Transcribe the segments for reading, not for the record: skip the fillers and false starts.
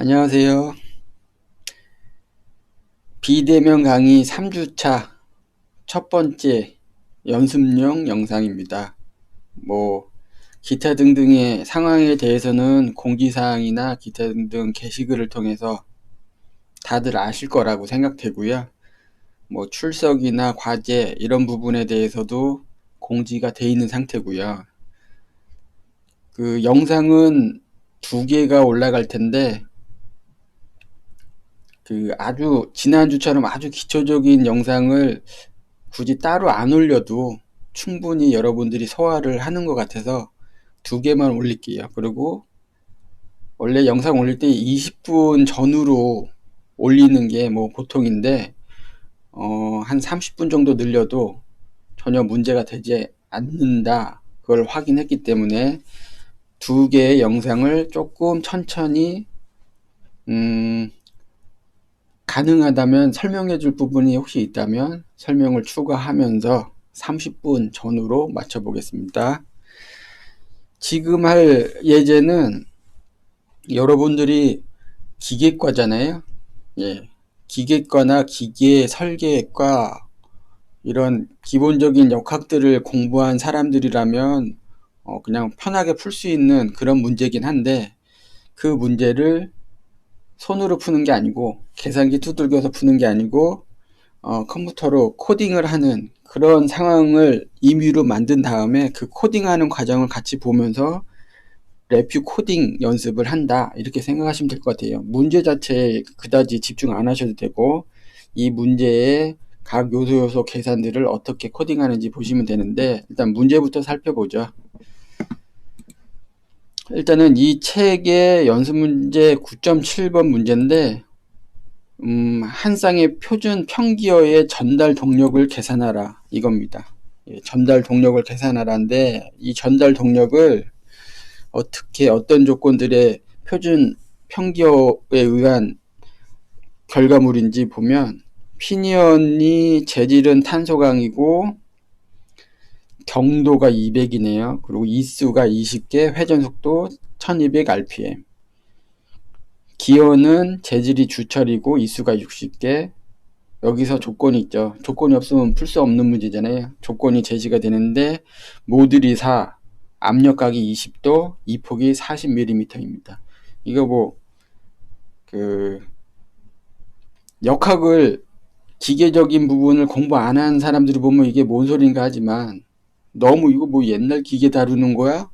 안녕하세요. 비대면 강의 3주차 첫 번째 연습용 영상입니다. 기타 등등의 상황에 대해서는 공지사항이나 기타 등등 게시글을 통해서 다들 아실 거라고 생각되고요. 출석이나 과제 이런 부분에 대해서도 공지가 돼 있는 상태고요. 그 영상은 2개가 올라갈 텐데 아주 지난주처럼 아주 기초적인 영상을 굳이 따로 안 올려도 충분히 여러분들이 소화를 하는 것 같아서 2개만 올릴게요. 그리고 원래 영상 올릴 때 20분 전후로 올리는 게 보통인데 한 30분 정도 늘려도 전혀 문제가 되지 않는다, 그걸 확인했기 때문에 2개의 영상을 조금 천천히 가능하다면 설명해 줄 부분이 혹시 있다면 설명을 추가하면서 30분 전후로 맞춰 보겠습니다. 지금 할 예제는 여러분들이 기계과잖아요. 예. 기계과나 기계 설계과 이런 기본적인 역학들을 공부한 사람들이라면 그냥 편하게 풀 수 있는 그런 문제긴 한데, 그 문제를 손으로 푸는 게 아니고 계산기 두들겨서 푸는 게 아니고 컴퓨터로 코딩을 하는 그런 상황을 임의로 만든 다음에 그 코딩하는 과정을 같이 보면서 레뷰 코딩 연습을 한다, 이렇게 생각하시면 될 것 같아요. 문제 자체에 그다지 집중 안 하셔도 되고, 이 문제의 각 요소 계산들을 어떻게 코딩하는지 보시면 되는데, 일단 문제부터 살펴보죠. 일단은 이 책의 연습 문제 9.7번 문제인데, 한 쌍의 표준 평기어의 전달 동력을 계산하라, 이겁니다. 전달 동력을 계산하라인데, 이 전달 동력을 어떤 조건들의 표준 평기어에 의한 결과물인지 보면, 피니언이 재질은 탄소광이고 경도가 200이네요. 그리고 이수가 20개, 회전속도 1200rpm. 기어는 재질이 주철이고 이수가 60개. 여기서 조건이 있죠. 조건이 없으면 풀 수 없는 문제잖아요. 조건이 제시가 되는데, 모듈이 4, 압력각이 20도, 이폭이 40mm입니다. 이거 역학을, 기계적인 부분을 공부 안 한 사람들이 보면 이게 뭔 소린가 하지만, 너무 이거 옛날 기계 다루는 거야?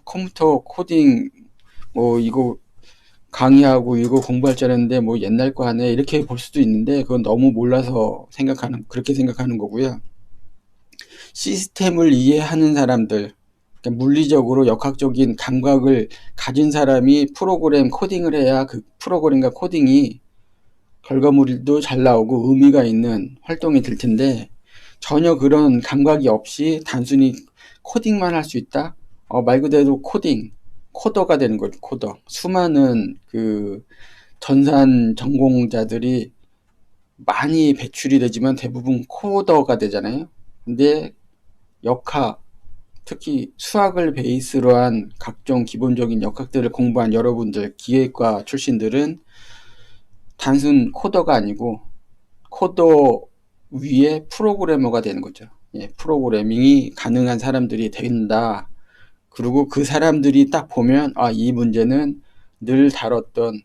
컴퓨터 코딩 이거 강의하고 이거 공부할 줄 알았는데 옛날 거 하네, 이렇게 볼 수도 있는데, 그건 너무 몰라서 그렇게 생각하는 거고요. 시스템을 이해하는 사람들, 그러니까 물리적으로 역학적인 감각을 가진 사람이 프로그램 코딩을 해야 그 프로그램과 코딩이 결과물도 잘 나오고 의미가 있는 활동이 될 텐데, 전혀 그런 감각이 없이 단순히 코딩만 할 수 있다? 말 그대로 코더가 되는 거죠. 코더. 수많은 전산 전공자들이 많이 배출이 되지만 대부분 코더가 되잖아요. 근데 역학, 특히 수학을 베이스로 한 각종 기본적인 역학들을 공부한 여러분들, 기계과 출신들은 단순 코더가 아니고 코더 위에 프로그래머가 되는 거죠. 프로그래밍이 가능한 사람들이 된다. 그리고 그 사람들이 딱 보면, 이 문제는 늘 다뤘던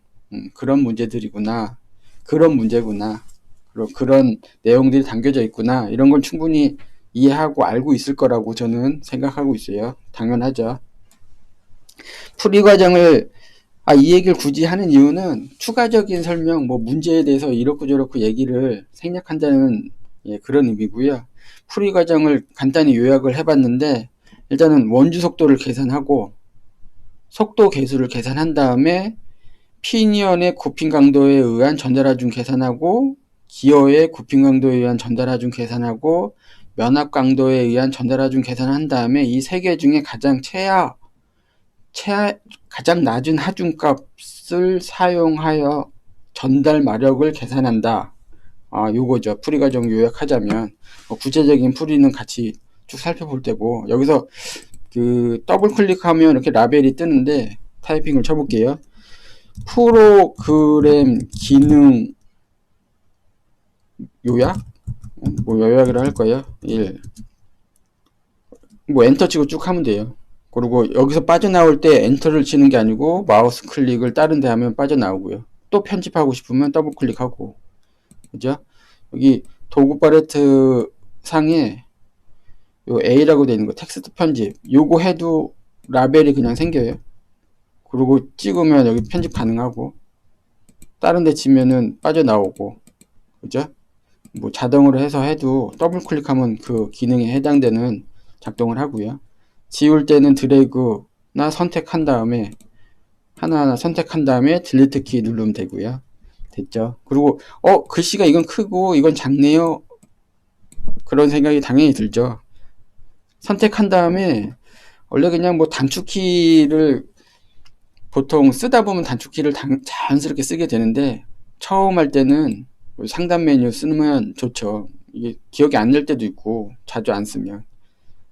그런 문제들이구나, 그런 문제구나, 그리고 그런 내용들이 담겨져 있구나, 이런 걸 충분히 이해하고 알고 있을 거라고 저는 생각하고 있어요. 당연하죠. 풀이 과정을, 이 얘기를 굳이 하는 이유는 추가적인 설명, 문제에 대해서 이렇고 저렇고 얘기를 생략한다는 그런 의미고요. 풀이 과정을 간단히 요약을 해봤는데, 일단은 원주 속도를 계산하고 속도 계수를 계산한 다음에 피니언의 굽힘 강도에 의한 전달하중 계산하고, 기어의 굽힘 강도에 의한 전달하중 계산하고, 면압 강도에 의한 전달하중 계산한 다음에 이 세 개 중에 가장 낮은 하중값을 사용하여 전달 마력을 계산한다. 요거죠. 풀이 과정 요약하자면, 구체적인 풀이는 같이 쭉 살펴볼 때고, 여기서 더블 클릭하면 이렇게 라벨이 뜨는데 타이핑을 쳐볼게요. 프로그램 기능 요약? 뭐 요약이라 할 거예요. 1. 뭐 엔터 치고 쭉 하면 돼요. 그리고 여기서 빠져나올 때 엔터를 치는 게 아니고 마우스 클릭을 다른 데 하면 빠져나오고요. 또 편집하고 싶으면 더블 클릭하고. 그죠? 여기 도구 팔레트 상에 요 A라고 되어 있는 거 텍스트 편집 요거 해도 라벨이 그냥 생겨요. 그리고 찍으면 여기 편집 가능하고 다른 데 치면은 빠져나오고. 그죠? 뭐 자동으로 해서 해도 더블 클릭하면 그 기능에 해당되는 작동을 하고요. 지울 때는 드래그나 선택한 다음에 하나하나 선택한 다음에 딜리트 키 누르면 되고요. 됐죠? 그리고 글씨가 이건 크고 이건 작네요. 그런 생각이 당연히 들죠. 선택한 다음에 원래 그냥 뭐 단축키를 보통 쓰다 보면 단축키를 자연스럽게 쓰게 되는데 처음 할 때는 상단 메뉴 쓰면 좋죠. 이게 기억이 안 날 때도 있고 자주 안 쓰면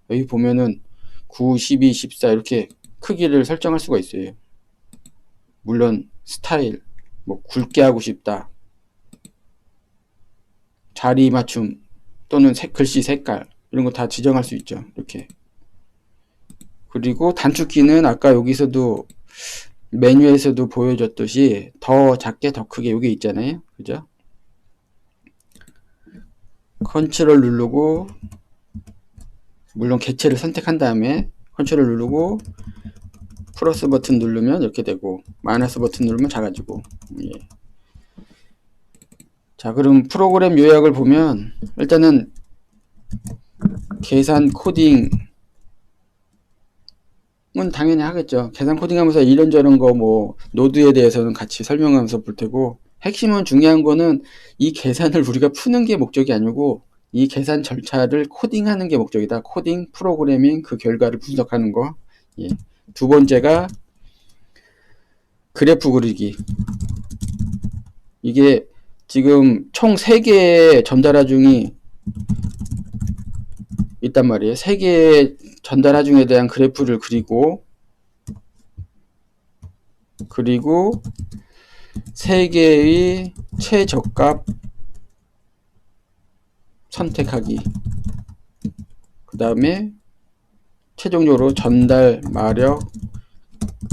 여기 보면은 9, 12, 14 이렇게 크기를 설정할 수가 있어요. 물론 스타일, 뭐 굵게 하고 싶다, 자리 맞춤 또는 글씨 색깔 이런 거 다 지정할 수 있죠. 이렇게. 그리고 단축키는 아까 여기서도 메뉴에서도 보여줬듯이 더 작게 더 크게 여기 있잖아요. 그죠? 컨트롤 누르고 물론 객체를 선택한 다음에 컨트롤 누르고 플러스 버튼 누르면 이렇게 되고 마이너스 버튼 누르면 작아지고. 예. 자, 그럼 프로그램 요약을 보면 일단은 계산 코딩은 당연히 하겠죠. 계산 코딩하면서 이런저런 거 뭐 노드에 대해서는 같이 설명하면서 볼 테고 핵심은 중요한 거는 이 계산을 우리가 푸는 게 목적이 아니고 이 계산 절차를 코딩하는 게 목적이다. 코딩, 프로그래밍, 그 결과를 분석하는 거. 예. 두 번째가 그래프 그리기. 이게 지금 총 3개의 전달하중이 있단 말이에요. 3개의 전달하중에 대한 그래프를 그리고 3개의 최저값 선택하기. 그 다음에 최종적으로 전달 마력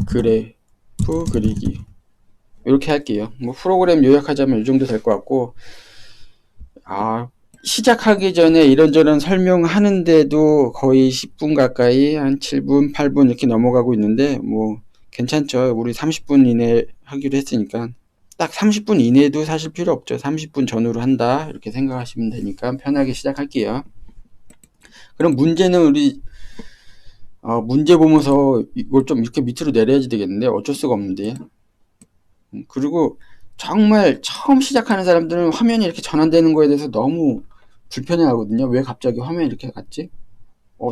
그래프 그리기. 이렇게 할게요. 뭐 프로그램 요약하자면 이 정도 될 것 같고, 시작하기 전에 이런저런 설명하는데도 거의 10분 가까이 한 7분, 8분 이렇게 넘어가고 있는데 뭐 괜찮죠. 우리 30분 이내 하기로 했으니까 딱 30분 이내도 사실 필요 없죠. 30분 전후로 한다 이렇게 생각하시면 되니까 편하게 시작할게요. 그럼 문제는 우리 문제 보면서 이걸 좀 이렇게 밑으로 내려야지 되겠는데 어쩔 수가 없는데. 그리고 정말 처음 시작하는 사람들은 화면이 이렇게 전환되는 거에 대해서 너무 불편해 하거든요. 왜 갑자기 화면이 이렇게 갔지?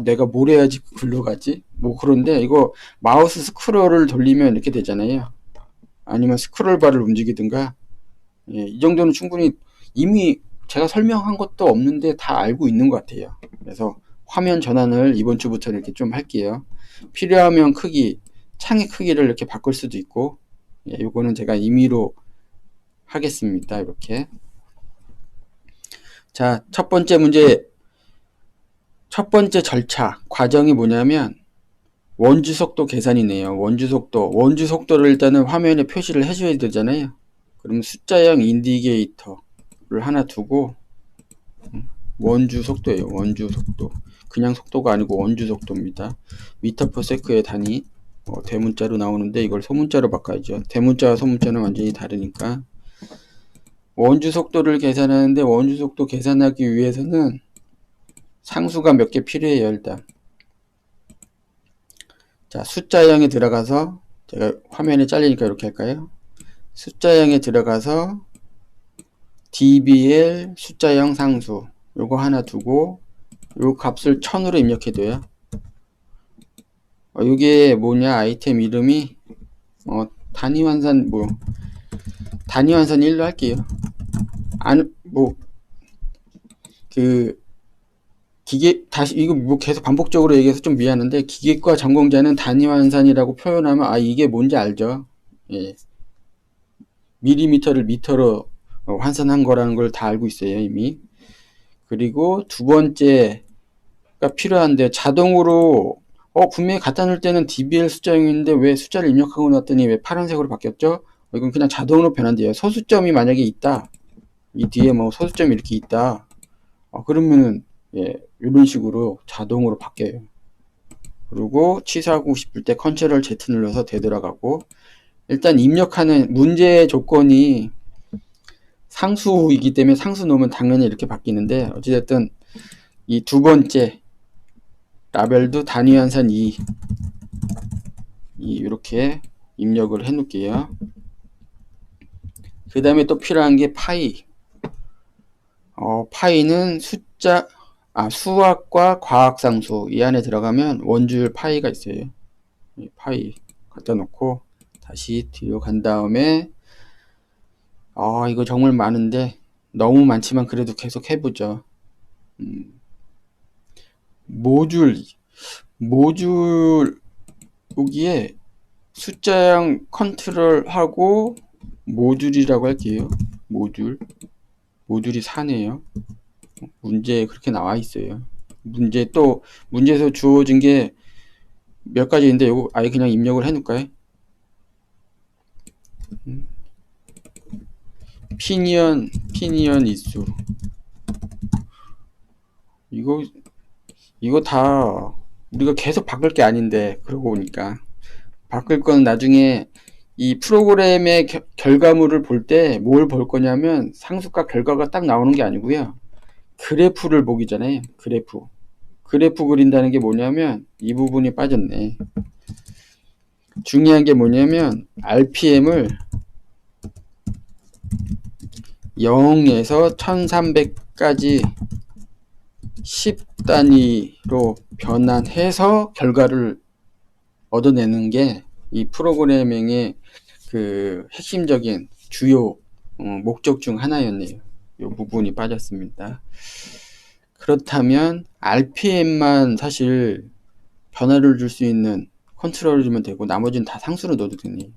내가 뭘 해야지 글로 가지? 뭐 그런데 이거 마우스 스크롤을 돌리면 이렇게 되잖아요. 아니면 스크롤바를 움직이든가. 예, 이 정도는 충분히 이미 제가 설명한 것도 없는데 다 알고 있는 것 같아요. 그래서 화면 전환을 이번 주부터 이렇게 좀 할게요. 필요하면 크기, 창의 크기를 이렇게 바꿀 수도 있고, 예, 요거는 제가 임의로 하겠습니다. 이렇게. 자, 첫 번째 문제, 첫 번째 절차, 과정이 뭐냐면 원주 속도 계산이네요. 원주 속도를 일단은 화면에 표시를 해줘야 되잖아요. 그럼 숫자형 인디게이터를 하나 두고 원주 속도예요. 원주 속도. 그냥 속도가 아니고 원주 속도입니다. 미터 퍼 세크의 단위 대문자로 나오는데 이걸 소문자로 바꿔야죠. 대문자와 소문자는 완전히 다르니까. 원주 속도를 계산하는데 원주 속도 계산하기 위해서는 상수가 몇 개 필요해요. 일단 자, 숫자형에 들어가서 제가 화면에 잘리니까 이렇게 할까요? 숫자형에 들어가서 dbl 숫자형 상수 요거 하나 두고 요 값을 1000으로 입력해둬요. 요게 뭐냐, 아이템 이름이 단위환산 단위환산 1로 할게요. 다시 이거 뭐 계속 반복적으로 얘기해서 좀 미안한데 기계과 전공자는 단위환산이라고 표현하면 이게 뭔지 알죠? 예. 밀리미터를 미터로 환산한 거라는 걸 다 알고 있어요, 이미. 그리고 두 번째가 필요한데, 자동으로 분명히 갖다 놓을 때는 dBl 숫자형인데 왜 숫자를 입력하고 났더니 왜 파란색으로 바뀌었죠? 이건 그냥 자동으로 변한대요. 소수점이 만약에 있다, 이 뒤에 뭐 소수점이 이렇게 있다, 그러면은 이런 식으로 자동으로 바뀌어요. 그리고 취소하고 싶을 때 컨트롤 Z 눌러서 되돌아가고, 일단 입력하는 문제의 조건이 상수이기 때문에 상수 놓으면 당연히 이렇게 바뀌는데, 어찌됐든 이 두 번째 라벨도 단위 환산 2 이렇게 입력을 해 놓을게요. 그 다음에 또 필요한 게 파이. 파이는 수학과 과학상수 이 안에 들어가면 원주율 파이가 있어요. 파이 갖다 놓고 다시 뒤로 간 다음에 이거 정말 많은데 너무 많지만 그래도 계속 해보죠. 모듈 여기에 숫자형 컨트롤하고 모듈이라고 할게요. 모듈이 4네요. 문제에 그렇게 나와 있어요. 문제에서 주어진 게 몇 가지인데 요거 아예 그냥 입력을 해 놓을까요? 피니언 이수. 이거 다 우리가 계속 바꿀 게 아닌데, 그러고 보니까 바꿀 건 나중에 이 프로그램의 결과물을 볼 때 뭘 볼 거냐면 상수과 결과가 딱 나오는 게 아니고요. 그래프를 보기잖아요. 그래프 그린다는 게 뭐냐면 이 부분이 빠졌네. 중요한 게 뭐냐면 RPM을 0에서 1300까지 10단위로 변환해서 결과를 얻어내는 게 이 프로그래밍의 그 핵심적인 주요 목적 중 하나였네요. 이 부분이 빠졌습니다. 그렇다면 RPM만 사실 변화를 줄 수 있는 컨트롤을 주면 되고 나머지는 다 상수로 넣어도 되네.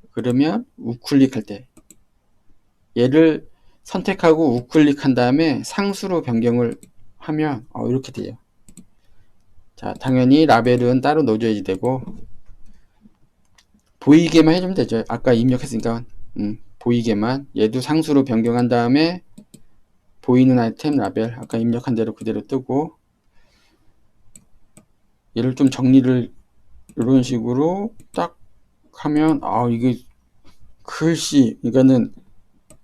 그러면 우클릭할 때 얘를 선택하고 우클릭한 다음에 상수로 변경을 하면 이렇게 돼요. 자, 당연히 라벨은 따로 넣어줘야지 되고, 보이게만 해주면 되죠. 아까 입력했으니까 보이게만. 얘도 상수로 변경한 다음에 보이는 아이템 라벨 아까 입력한 대로 그대로 뜨고, 얘를 좀 정리를 이런 식으로 딱 하면 이게 글씨, 그러니까는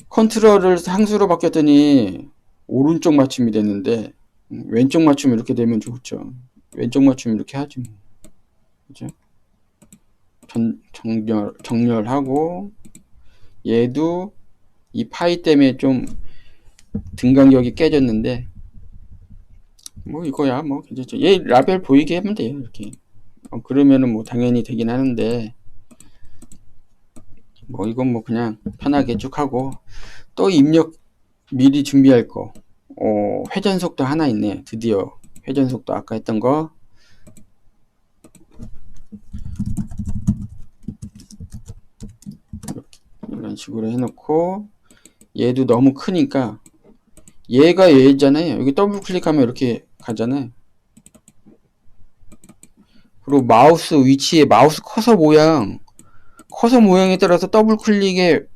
컨트롤을 상수로 바뀌었더니 오른쪽 맞춤이 됐는데 왼쪽 맞춤 이렇게 되면 좋죠. 왼쪽 맞춤 이렇게 하지 뭐. 그죠? 정렬하고, 얘도 이 파이 때문에 좀 등간격이 깨졌는데 뭐 이거야 뭐 괜찮죠. 얘 라벨 보이게 하면 돼요. 이렇게 그러면은 뭐 당연히 되긴 하는데, 뭐 이건 뭐 그냥 편하게 쭉 하고, 또 입력 미리 준비할 거 회전 속도 하나 있네. 드디어 회전 속도 아까 했던 거 이런 식으로 해놓고, 얘도 너무 크니까 얘가 얘잖아요. 여기 더블 클릭하면 이렇게 가잖아요. 그리고 마우스 위치에 마우스 커서 모양에 따라서 더블 클릭의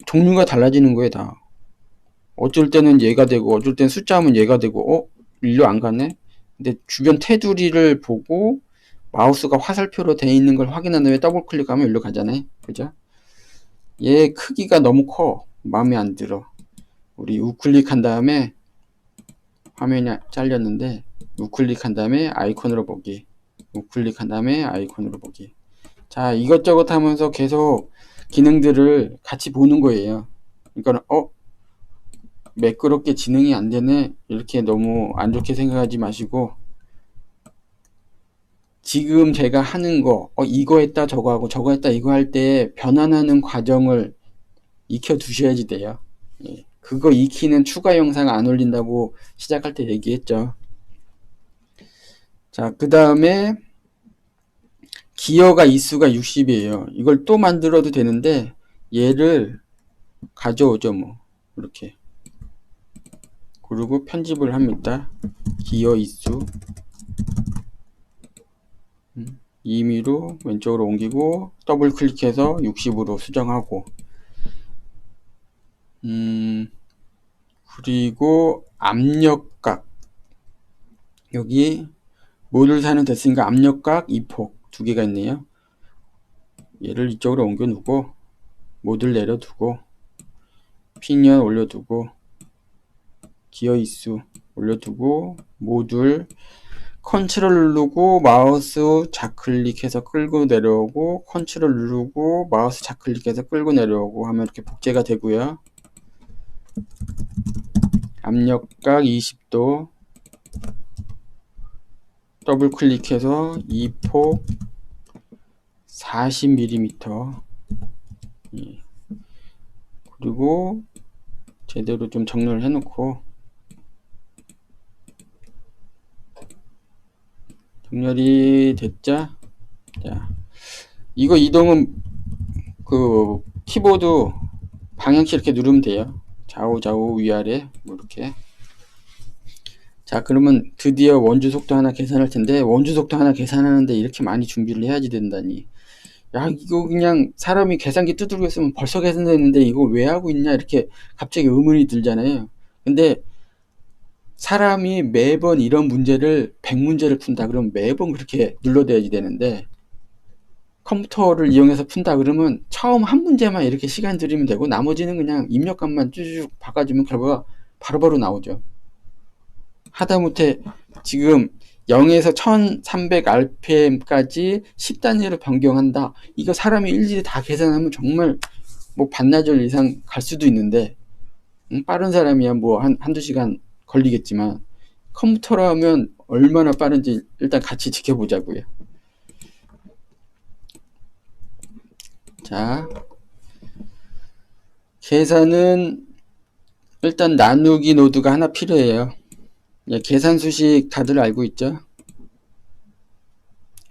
종류가 달라지는 거예요. 다. 어쩔 때는 얘가 되고 어쩔 때는 숫자 하면 얘가 되고 일로 안 가네. 근데 주변 테두리를 보고 마우스가 화살표로 되어 있는 걸 확인한 다음에 더블 클릭하면 일로 가잖아요. 그죠? 얘 크기가 너무 커. 마음에 안 들어. 우리 우클릭한 다음에 화면이 잘렸는데 우클릭한 다음에 아이콘으로 보기, 우클릭한 다음에 아이콘으로 보기. 자, 이것저것 하면서 계속 기능들을 같이 보는 거예요. 그러니까 매끄럽게 진행이 안 되네 이렇게 너무 안 좋게 생각하지 마시고, 지금 제가 하는 거 이거 했다 저거 하고 저거 했다 이거 할 때 변환하는 과정을 익혀 두셔야지 돼요. 그거 익히는 추가 영상 안 올린다고 시작할 때 얘기했죠. 자, 그 다음에 기어가 이수가 60이에요. 이걸 또 만들어도 되는데 얘를 가져오죠. 뭐 이렇게. 그리고 편집을 합니다. 기어 이수 임의로 왼쪽으로 옮기고 더블 클릭해서 60으로 수정하고 그리고 압력각 여기 모듈 사는 됐으니까 압력각 2폭 두 개가 있네요. 얘를 이쪽으로 옮겨 두고 모듈 내려두고 피니언 올려두고 기어 이수 올려두고 모듈 컨트롤 누르고 마우스 좌클릭해서 끌고 내려오고 컨트롤 누르고 마우스 좌클릭해서 끌고 내려오고 하면 이렇게 복제가 되고요. 압력각 20도 더블 클릭해서 2폭 40mm 그리고 제대로 좀 정렬을 해놓고 정렬이 됐죠? 자, 이거 이동은 그 키보드 방향키 이렇게 누르면 돼요. 좌우 좌우 위아래 뭐 이렇게. 자, 그러면 드디어 원주 속도 하나 계산할 텐데 원주 속도 하나 계산하는데 이렇게 많이 준비를 해야지 된다니. 야, 이거 그냥 사람이 계산기 두드리고 있으면 벌써 계산됐는데 이걸 왜 하고 있냐 이렇게 갑자기 의문이 들잖아요. 근데 사람이 매번 이런 문제를 100문제를 푼다 그러면 매번 그렇게 눌러대야지 되는데 컴퓨터를 이용해서 푼다 그러면 처음 한 문제만 이렇게 시간 들이면 되고 나머지는 그냥 입력값만 쭈쭈 바꿔주면 결과가 바로바로 나오죠. 하다못해 지금 0에서 1300rpm까지 10단위로 변경한다. 이거 사람이 일일이 다 계산하면 정말 뭐 반나절 이상 갈 수도 있는데 빠른 사람이야 뭐 한두 시간 걸리겠지만 컴퓨터라면 얼마나 빠른지 일단 같이 지켜보자고요. 자, 계산은 일단 나누기 노드가 하나 필요해요. 계산 수식 다들 알고 있죠?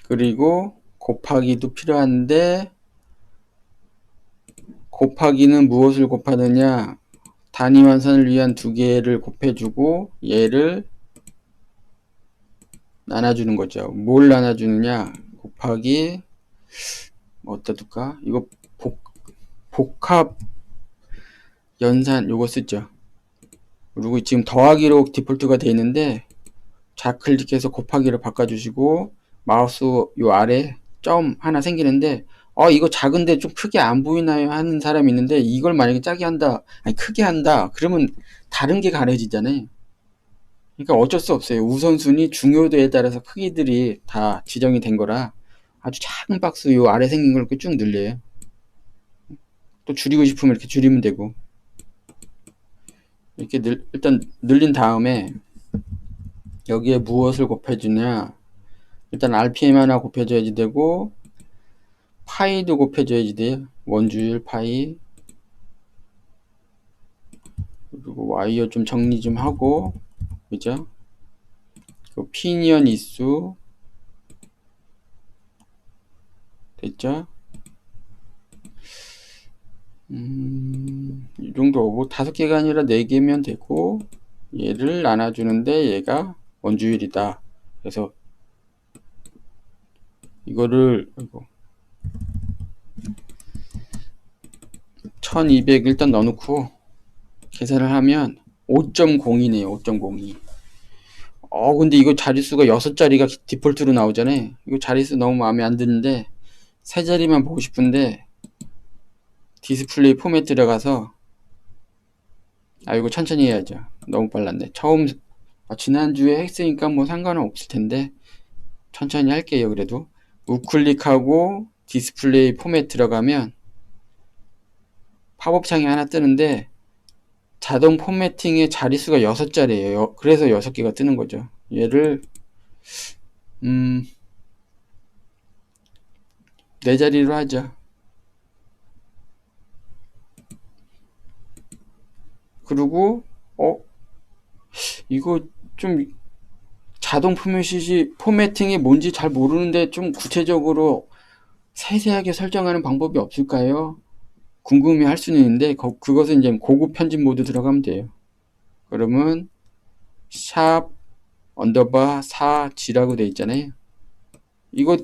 그리고 곱하기도 필요한데 곱하기는 무엇을 곱하느냐? 단위 환산을 위한 두 개를 곱해주고 얘를 나눠주는 거죠. 뭘 나눠주느냐? 곱하기 어디다 둘까? 이거 복합 연산 요거 쓰죠. 그리고 지금 더하기로 디폴트가 되어 있는데 좌클릭해서 곱하기로 바꿔주시고 마우스 요 아래 점 하나 생기는데 이거 작은데 좀 크게 안 보이나요 하는 사람이 있는데 이걸 만약에 작게 한다 아니 크게 한다 그러면 다른 게 가려지잖아요. 그러니까 어쩔 수 없어요. 우선순위 중요도에 따라서 크기들이 다 지정이 된 거라 아주 작은 박스 요 아래 생긴 걸 이렇게 쭉 늘려요. 또 줄이고 싶으면 이렇게 줄이면 되고 이렇게 일단 늘린 다음에 여기에 무엇을 곱해주냐 일단 RPM 하나 곱해줘야지 되고 파이도 곱해줘야지 돼요. 원주율 파이 그리고 와이어 좀 정리 좀 하고 그죠? 피니언 이수 됐죠? 이 정도 뭐 5개가 아니라 4개면 되고 얘를 나눠주는데 얘가 원주율이다. 그래서 이거를 1200 일단 넣어놓고 계산을 하면 5.02네요. 5.02. 근데 이거 자릿수가 6자리가 디폴트로 나오잖아요. 이거 자릿수 너무 마음에 안 드는데 세 자리만 보고 싶은데 디스플레이 포맷 들어가서 이거 천천히 해야죠. 너무 빨랐네. 처음 지난주에 했으니까 뭐 상관은 없을 텐데 천천히 할게요. 그래도 우클릭하고 디스플레이 포맷 들어가면 팝업 창이 하나 뜨는데 자동 포매팅의 자릿수가 6자리예요. 그래서 6개가 뜨는 거죠. 얘를 4자리로 하죠. 그리고 이거 좀 자동 포매팅이 뭔지 잘 모르는데 좀 구체적으로 세세하게 설정하는 방법이 없을까요? 궁금해 할 수는 있는데 그것은 이제 고급 편집 모드 들어가면 돼요. 그러면 샵 언더바 4G라고 돼 있잖아요. 이거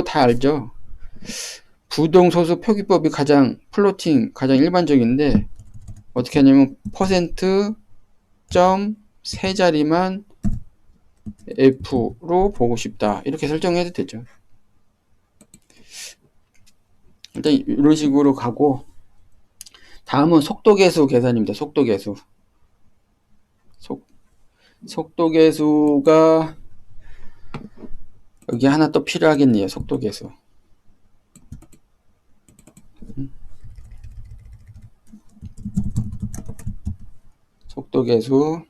다 알죠? 부동소수 표기법이 플로팅 가장 일반적인데 어떻게 하냐면 퍼센트 점 세 자리만 F로 보고 싶다 이렇게 설정해도 되죠. 일단 이런 식으로 가고, 다음은 속도계수 계산입니다. 속도계수. 속도계수가 여기 하나 또 필요하겠네요. 속도계수. 속도계수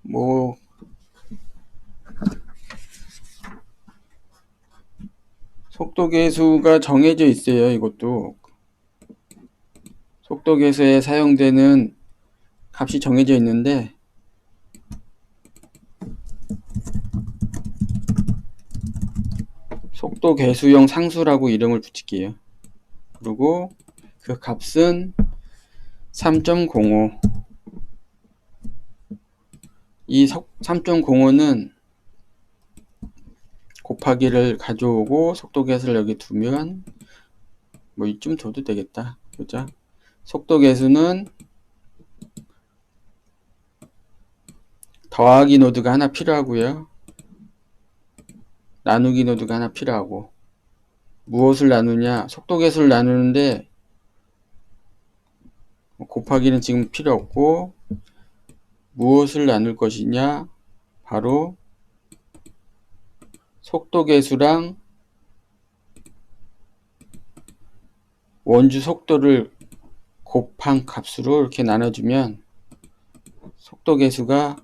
뭐 속도계수가 정해져 있어요. 이것도 속도계수에 사용되는 값이 정해져 있는데 속도계수용 상수라고 이름을 붙일게요. 그리고 그 값은 3.05. 이 3.05는 곱하기를 가져오고 속도계수를 여기 두면 뭐 이쯤 둬도 되겠다. 그죠? 속도계수는 더하기 노드가 하나 필요하고요. 나누기 노드가 하나 필요하고, 무엇을 나누냐? 속도계수를 나누는데 곱하기는 지금 필요 없고, 무엇을 나눌 것이냐? 바로 속도계수랑 원주 속도를 곱한 값으로 이렇게 나눠주면 속도계수가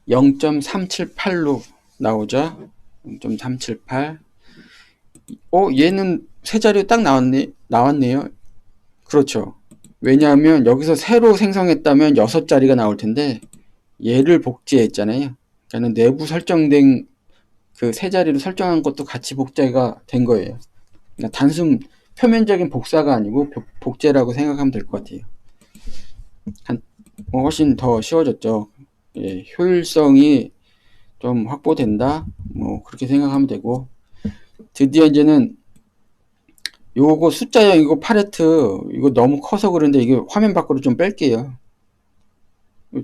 0.378로 나오죠. 0.378. 얘는 세 자리 딱 나왔네요. 그렇죠. 왜냐하면 여기서 새로 생성했다면 6자리가 나올 텐데 얘를 복제했잖아요. 그러니까 내부 설정된 그 세 자리로 설정한 것도 같이 복제가 된 거예요. 그러니까 단순 표면적인 복사가 아니고 복제라고 생각하면 될 것 같아요. 훨씬 더 쉬워졌죠. 예, 효율성이 좀 확보된다. 뭐 그렇게 생각하면 되고, 드디어 이제는 요거 숫자형 이거 팔레트 이거 너무 커서 그런데 이게 화면 밖으로 좀 뺄게요.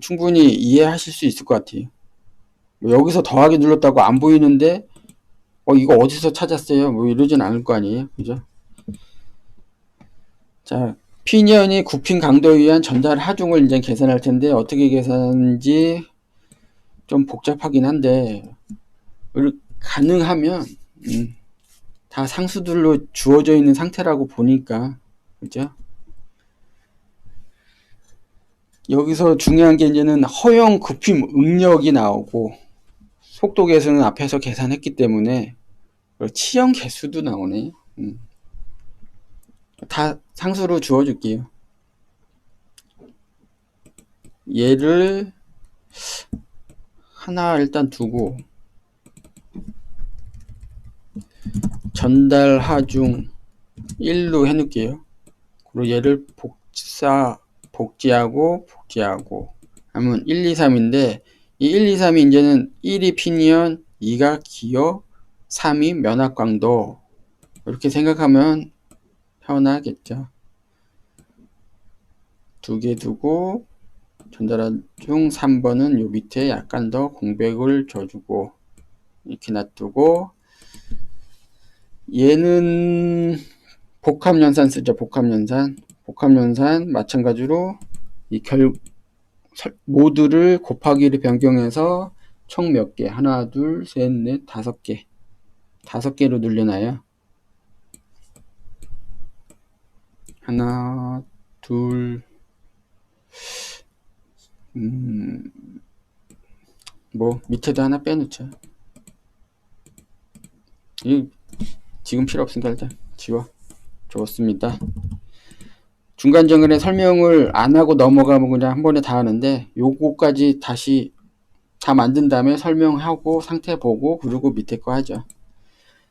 충분히 이해하실 수 있을 것 같아요. 뭐 여기서 더하기 눌렀다고 안 보이는데 이거 어디서 찾았어요? 뭐 이러진 않을 거 아니에요. 그죠? 자, 피니언이 굽힌 강도에 의한 전달 하중을 이제 계산할 텐데 어떻게 계산하는지 좀 복잡하긴 한데 가능하면 다 상수들로 주어져 있는 상태라고 보니까, 그죠? 여기서 중요한 게 이제는 허용 굽힘 응력이 나오고, 속도 계수는 앞에서 계산했기 때문에 치형 개수도 나오네. 다 상수로 주어줄게요. 얘를 하나 일단 두고 전달 하중 1로 해놓을게요. 그리고 얘를 복제하고 하면 1, 2, 3인데 이 1, 2, 3이 이제는 1이 피니언, 2가 기어, 3이 면압강도 이렇게 생각하면 편하겠죠. 두 개 두고 전달하중 3번은 요 밑에 약간 더 공백을 줘주고 이렇게 놔두고, 얘는 복합연산 쓰죠. 복합연산 마찬가지로 이 모두를 곱하기를 변경해서 총 몇 개? 하나, 둘, 셋, 넷, 5개. 5개로 늘려놔요. 하나, 둘, 뭐 밑에도 하나 빼놓죠. 지금 필요 없으니까 일단 지워. 좋습니다. 중간중간에 설명을 안 하고 넘어가면 그냥 한 번에 다 하는데, 요거까지 다시 다 만든 다음에 설명하고 상태 보고 그리고 밑에 거 하죠.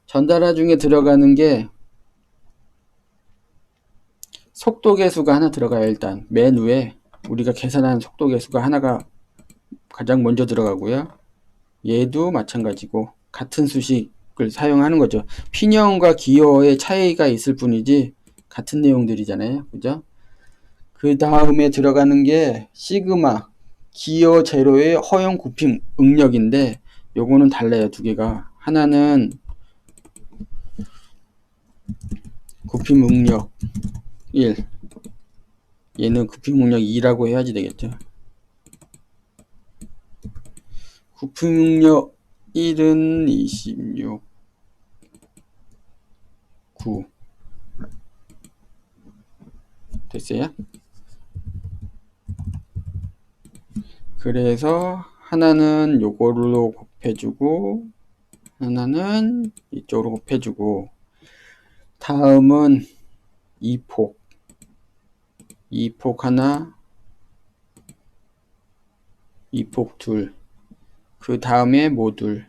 전달하 중에 들어가는 게 속도계수가 하나 들어가요. 일단 맨 위에 우리가 계산한 속도계수가 하나가 가장 먼저 들어가고요. 얘도 마찬가지고 같은 수식을 사용하는 거죠. 핀형과 기어의 차이가 있을 뿐이지 같은 내용들이잖아요. 그죠? 그 다음에 들어가는 게 시그마 기어 제로의 허용 굽힘 응력인데 요거는 달라요. 두 개가. 하나는 굽힘 응력 1, 얘는 굽힘 응력 2라고 해야지 되겠죠. 굽힘 응력 1은 26, 9 됐어요? 그래서 하나는 요거로 곱해주고 하나는 이쪽으로 곱해주고 다음은 2폭 하나 2폭 둘 그 다음에 모듈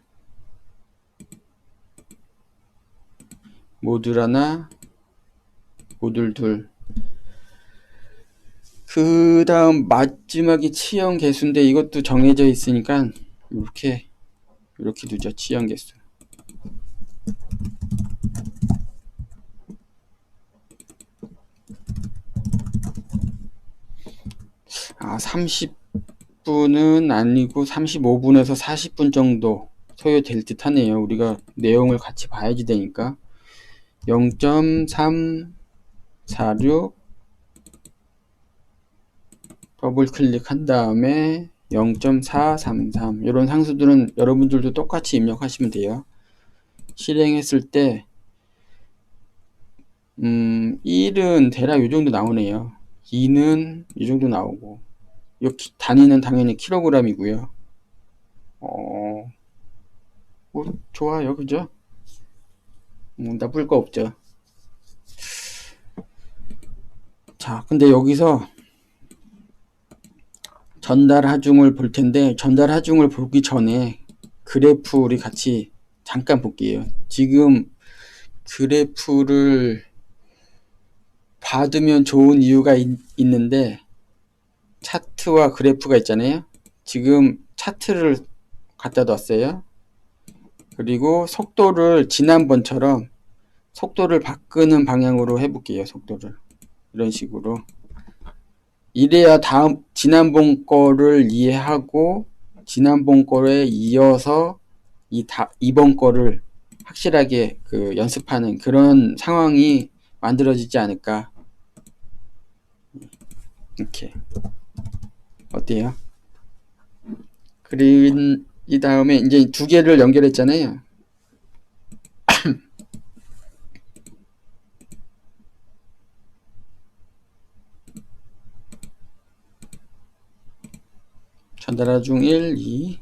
하나 모듈 둘 그 다음 마지막이 치형 개수인데 이것도 정해져 있으니까 이렇게 두죠. 치형 개수. 30분은 아니고 35분에서 40분 정도 소요될 듯 하네요. 우리가 내용을 같이 봐야지 되니까 0.346 더블 클릭한 다음에 0.433 이런 상수들은 여러분들도 똑같이 입력하시면 돼요. 실행했을 때 1은 대략 이 정도 나오네요. 2는 이 정도 나오고 이 단위는 당연히 킬로그램이고요. 뭐 좋아요. 그죠? 나쁠 거 없죠. 자, 근데 여기서 전달 하중을 볼 텐데 전달 하중을 보기 전에 그래프 우리 같이 잠깐 볼게요. 지금 그래프를 받으면 좋은 이유가 있는데 차트와 그래프가 있잖아요. 지금 차트를 갖다 놨어요. 그리고 속도를 지난번처럼 속도를 바꾸는 방향으로 해볼게요. 속도를 이런 식으로 이래야 지난번 거를 이해하고 지난번 거에 이어서 이번 거를 확실하게 연습하는 그런 상황이 만들어지지 않을까. 이렇게 어때요? 그린 이 다음에 이제 두 개를 연결했잖아요. 전달하중 1, 2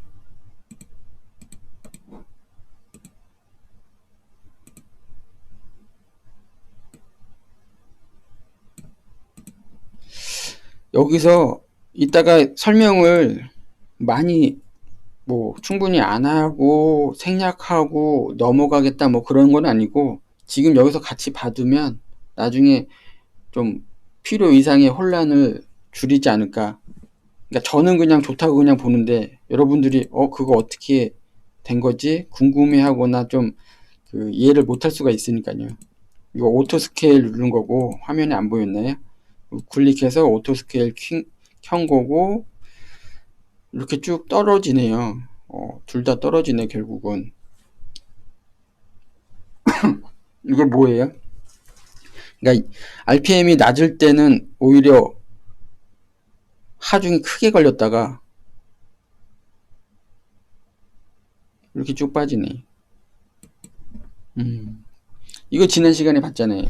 여기서 이따가 설명을 많이 충분히 안 하고 생략하고 넘어가겠다 그런 건 아니고 지금 여기서 같이 받으면 나중에 좀 필요 이상의 혼란을 줄이지 않을까. 그러니까 저는 그냥 좋다고 그냥 보는데 여러분들이 그거 어떻게 된 거지 궁금해하거나 좀 이해를 못할 수가 있으니까요. 이거 오토 스케일 누른 거고 화면에 안 보였나요? 클릭해서 오토 스케일 켠 거고 이렇게 쭉 떨어지네요. 둘 다 떨어지네 결국은. 이게 뭐예요? 그러니까 RPM이 낮을 때는 오히려 하중이 크게 걸렸다가 이렇게 쭉 빠지네. 이거 지난 시간에 봤잖아요.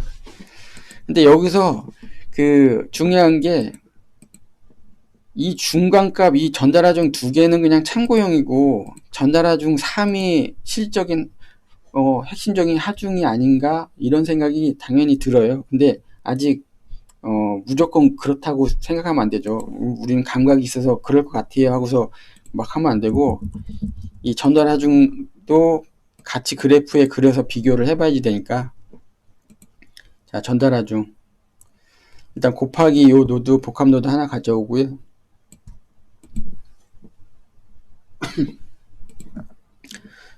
근데 여기서 중요한 게 이 중간값, 이 전달하중 두 개는 그냥 참고용이고 전달하중 3이 실적인 핵심적인 하중이 아닌가 이런 생각이 당연히 들어요. 근데 아직 무조건 그렇다고 생각하면 안 되죠. 우리는 감각이 있어서 그럴 것 같아요 하고서 막 하면 안 되고 이 전달하중도 같이 그래프에 그려서 비교를 해봐야지 되니까. 자, 전달하중 일단 곱하기 요 노드 복합 노드 하나 가져오고요.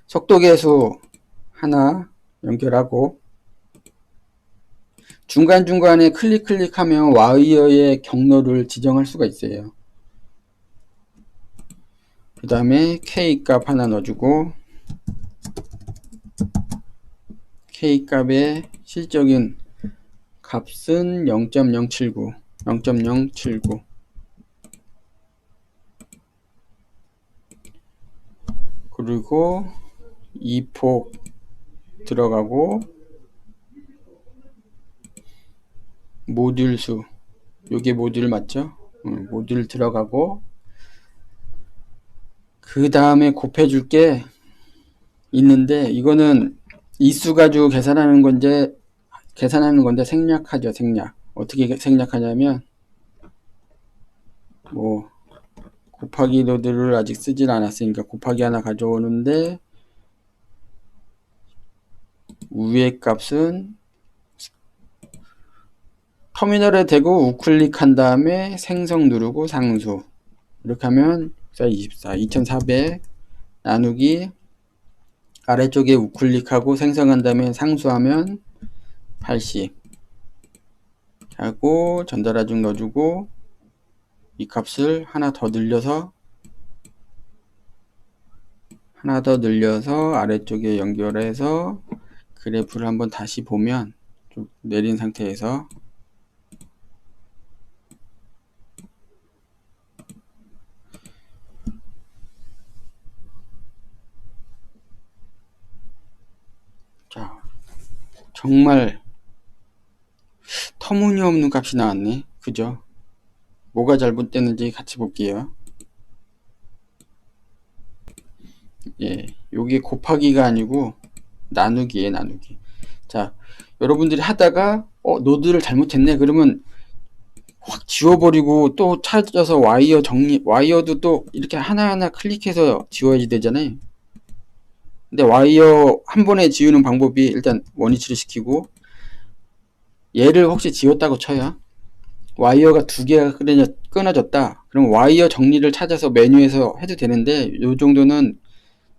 속도계수 하나 연결하고 중간중간에 클릭하면 와이어의 경로를 지정할 수가 있어요. 그 다음에 K 값 하나 넣어주고 K 값의 실적인 값은 0.079 그리고 2폭 들어가고 모듈 수 요게 모듈 맞죠? 모듈 들어가고 그 다음에 곱해줄 게 있는데 이거는 이수 가지고 계산하는 건데 생략하죠. 생략. 어떻게 생략하냐면 뭐 곱하기 노드를 아직 쓰질 않았으니까 곱하기 하나 가져오는데 위의 값은 터미널에 대고 우클릭한 다음에 생성 누르고 상수 이렇게 하면 24 2400 나누기 아래쪽에 우클릭하고 생성한 다음에 상수하면 80 하고 전달하중 넣어주고 이 값을 하나 더 늘려서 아래쪽에 연결해서 그래프를 한번 다시 보면 좀 내린 상태에서 자 정말 터무니없는 값이 나왔네. 그죠? 뭐가 잘못됐는지 같이 볼게요. 예, 요게 곱하기가 아니고 나누기에 나누기. 자, 여러분들이 하다가 노드를 잘못했네. 그러면 확 지워버리고 또 찾아서 와이어 정리, 와이어도 또 이렇게 하나하나 클릭해서 지워야지 되잖아요. 근데 와이어 한 번에 지우는 방법이 일단 원위치를 시키고 얘를 혹시 지웠다고 쳐요. 와이어가 두 개가 끊어졌다. 그럼 와이어 정리를 찾아서 메뉴에서 해도 되는데 요 정도는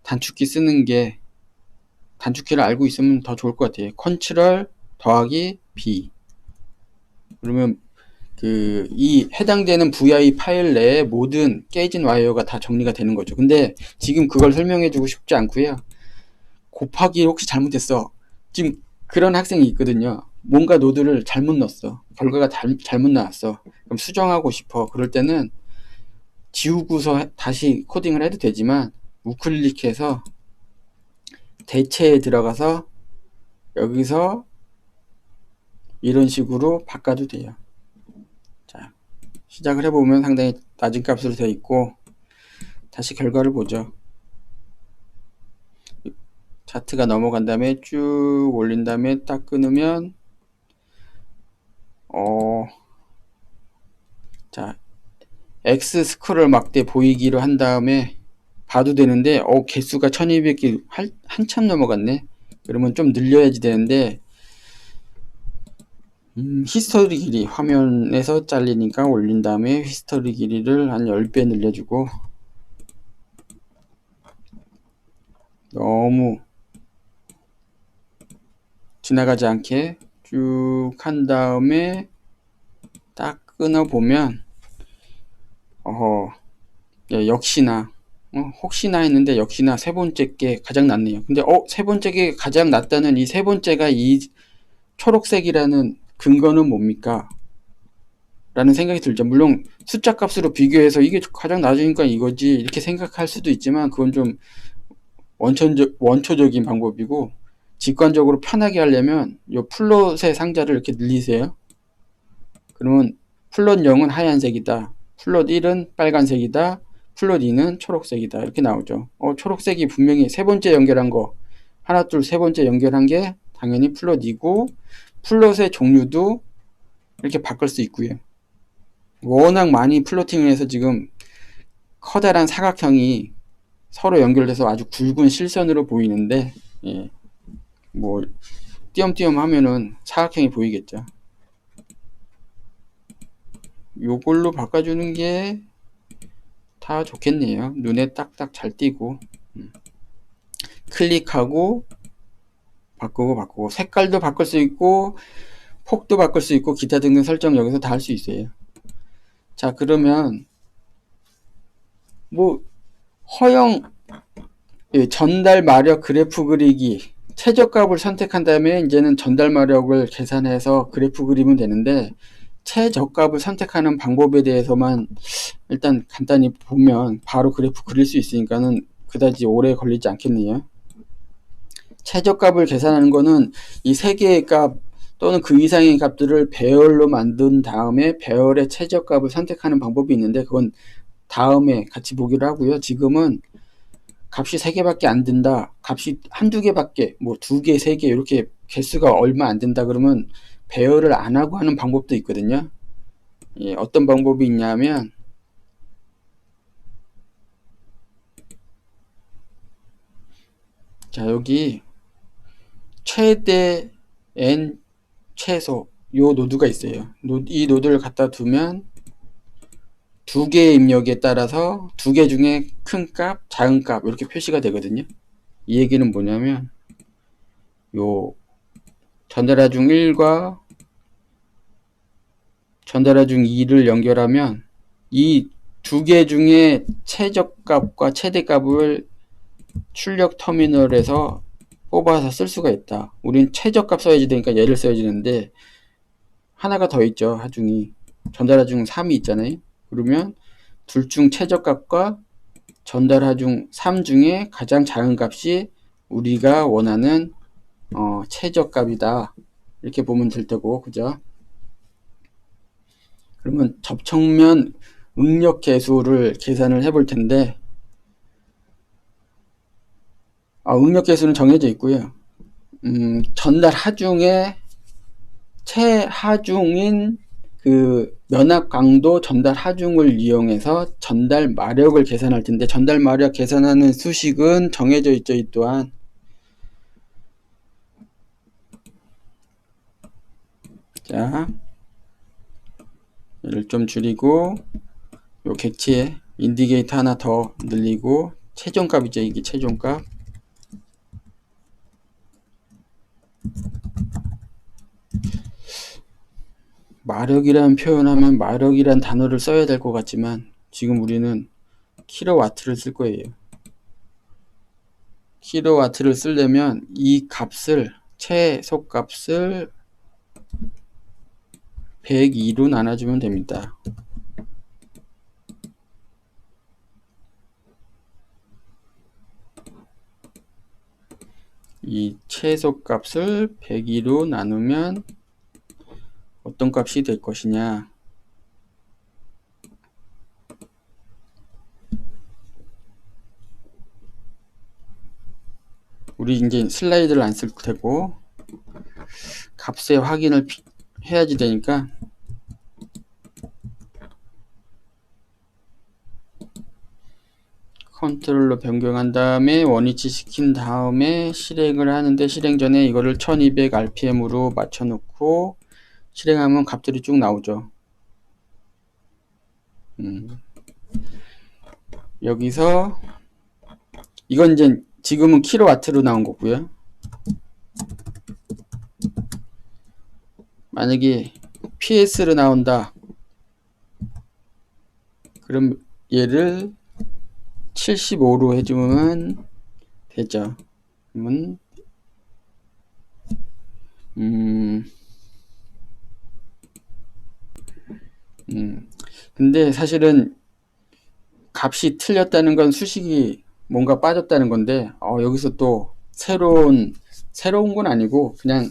단축키 쓰는 게 단축키를 알고 있으면 더 좋을 것 같아요. 컨트롤 더하기 B 그러면 이 해당되는 VI 파일 내에 모든 깨진 와이어가 다 정리가 되는 거죠. 근데 지금 그걸 설명해 주고 싶지 않고요. 곱하기 혹시 잘못했어. 지금 그런 학생이 있거든요. 뭔가 노드를 잘못 넣었어. 결과가 잘못 나왔어. 그럼 수정하고 싶어. 그럴 때는 지우고서 다시 코딩을 해도 되지만 우클릭해서 대체에 들어가서 여기서 이런 식으로 바꿔도 돼요. 자, 시작을 해보면 상당히 낮은 값으로 되어 있고 다시 결과를 보죠. 차트가 넘어간 다음에 쭉 올린 다음에 딱 끊으면 자 X 스크롤 막대 보이기로 한 다음에 봐도 되는데 개수가 1200개 한참 넘어갔네. 그러면 좀 늘려야지 되는데 히스토리 길이 화면에서 잘리니까 올린 다음에 히스토리 길이를 한 10배 늘려주고 너무 지나가지 않게 쭉 한 다음에 딱 끊어 보면 역시나 혹시나 했는데 역시나 세 번째 게 가장 낫네요. 근데 세 번째 게 가장 낫다는 이 세 번째가 이 초록색이라는 근거는 뭡니까? 라는 생각이 들죠. 물론 숫자 값으로 비교해서 이게 가장 낮으니까 이거지 이렇게 생각할 수도 있지만 그건 좀 원초적인 방법이고 직관적으로 편하게 하려면 이 플롯의 상자를 이렇게 늘리세요. 그러면 플롯 0은 하얀색이다. 플롯 1은 빨간색이다. 플롯 2는 초록색이다. 이렇게 나오죠. 초록색이 분명히 세 번째 연결한 거 하나 둘 세 번째 연결한 게 당연히 플롯 2고 플롯의 종류도 이렇게 바꿀 수 있고요. 워낙 많이 플로팅을 해서 지금 커다란 사각형이 서로 연결돼서 아주 굵은 실선으로 보이는데 뭐 띄엄띄엄 하면은 사각형이 보이겠죠. 요걸로 바꿔주는 게 다 좋겠네요. 눈에 딱딱 잘 띄고. 클릭하고 바꾸고 색깔도 바꿀 수 있고 폭도 바꿀 수 있고 기타 등등 설정 여기서 다 할 수 있어요. 자, 그러면 뭐 허용 전달 마력 그래프 그리기 최저값을 선택한 다음에 이제는 전달 마력을 계산해서 그래프 그리면 되는데, 최저값을 선택하는 방법에 대해서만 일단 간단히 보면 바로 그래프 그릴 수 있으니까는 그다지 오래 걸리지 않겠네요. 최저값을 계산하는 거는 이 세 개의 값 또는 그 이상의 값들을 배열로 만든 다음에 배열의 최저값을 선택하는 방법이 있는데, 그건 다음에 같이 보기로 하고요. 지금은 값이 3개밖에 안 된다, 값이 한두 개밖에, 뭐 2개, 3개 이렇게 개수가 얼마 안 된다 그러면 배열을 안 하고 하는 방법도 있거든요. 예, 어떤 방법이 있냐면, 자, 여기 최대 n 최소 요 노드가 있어요. 이 노드를 갖다 두면 2개의 입력에 따라서 2개 중에 큰 값, 작은 값 이렇게 표시가 되거든요. 이 얘기는 뭐냐면, 요 전달하 중 1과 전달하 중 2를 연결하면 이 2개 중에 최저값과 최대값을 출력 터미널에서 뽑아서 쓸 수가 있다. 우린 최저값 써야지 되니까 얘를 써야 되는데, 하나가 더 있죠. 하중이 전달하중 3이 있잖아요. 그러면 둘 중 최저값과 전달하중 3 중에 가장 작은 값이 우리가 원하는 최저값이다. 이렇게 보면 될 테고, 그죠? 그러면 접촉면 응력 계수를 계산을 해볼 텐데, 응력 계수는 정해져 있고요. 전달 하중에 최하중인 그 면압 강도 전달 하중을 이용해서 전달 마력을 계산할 텐데, 전달 마력 계산하는 수식은 정해져 있죠. 이 또한 자, 얘를 좀 줄이고 요 객체에 인디게이터 하나 더 늘리고, 최종값이죠. 이게 최종값. 마력이라는 표현하면 마력이란 단어를 써야 될 것 같지만 지금 우리는 킬로와트를 쓸 거예요. 킬로와트를 쓰려면 이 값을, 최소값을 102로 나눠주면 됩니다. 이 최소값을 102로 나누면 어떤 값이 될 것이냐. 우리 이제 슬라이드를 안 쓸 테고 값의 확인을 해야지 되니까, 컨트롤로 변경한 다음에 원위치 시킨 다음에 실행을 하는데, 실행 전에 이거를 1200rpm으로 맞춰 놓고 실행하면 값들이 쭉 나오죠. 여기서 이건 이제 지금은 킬로와트로 나온 거고요. 만약에 PS로 나온다 그럼 얘를 75로 해주면 되죠. 그러면 근데 사실은 값이 틀렸다는 건 수식이 뭔가 빠졌다는 건데, 여기서 또 새로운 건 아니고 그냥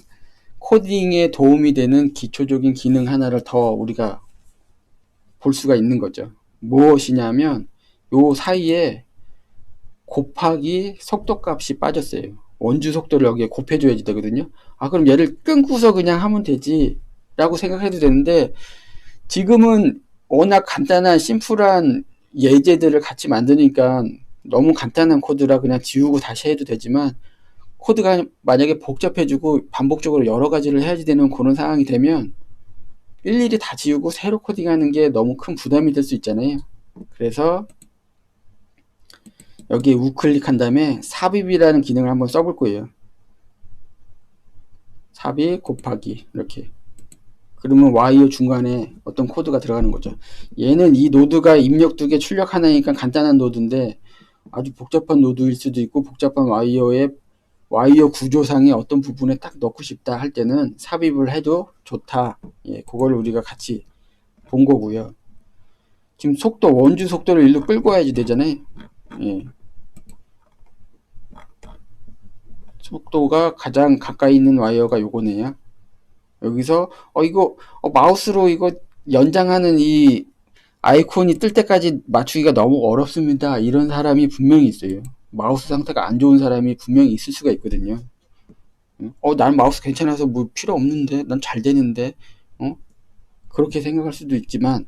코딩에 도움이 되는 기초적인 기능 하나를 더 우리가 볼 수가 있는 거죠. 무엇이냐면 요 사이에 곱하기 속도값이 빠졌어요. 원주 속도를 여기에 곱해줘야지 되거든요. 그럼 얘를 끊고서 그냥 하면 되지 라고 생각해도 되는데, 지금은 워낙 간단한 심플한 예제들을 같이 만드니까 너무 간단한 코드라 그냥 지우고 다시 해도 되지만, 코드가 만약에 복잡해지고 반복적으로 여러 가지를 해야지 되는 그런 상황이 되면 일일이 다 지우고 새로 코딩하는 게 너무 큰 부담이 될 수 있잖아요. 그래서 여기에 우클릭한 다음에 삽입이라는 기능을 한번 써볼 거예요. 삽입 곱하기 이렇게. 그러면 와이어 중간에 어떤 코드가 들어가는 거죠. 얘는 이 노드가 입력 2개 출력 하나니까 간단한 노드인데 아주 복잡한 노드일 수도 있고 복잡한 와이어 구조상의 어떤 부분에 딱 넣고 싶다 할 때는 삽입을 해도 좋다. 예, 그걸 우리가 같이 본 거고요. 지금 원주 속도를 일로 끌고 와야지 되잖아요. 예. 속도가 가장 가까이 있는 와이어가 요거네요. 여기서 이거 마우스로 이거 연장하는 이 아이콘이 뜰 때까지 맞추기가 너무 어렵습니다. 이런 사람이 분명히 있어요. 마우스 상태가 안 좋은 사람이 분명히 있을 수가 있거든요. 난 마우스 괜찮아서 뭐 필요 없는데, 난 잘 되는데, 그렇게 생각할 수도 있지만,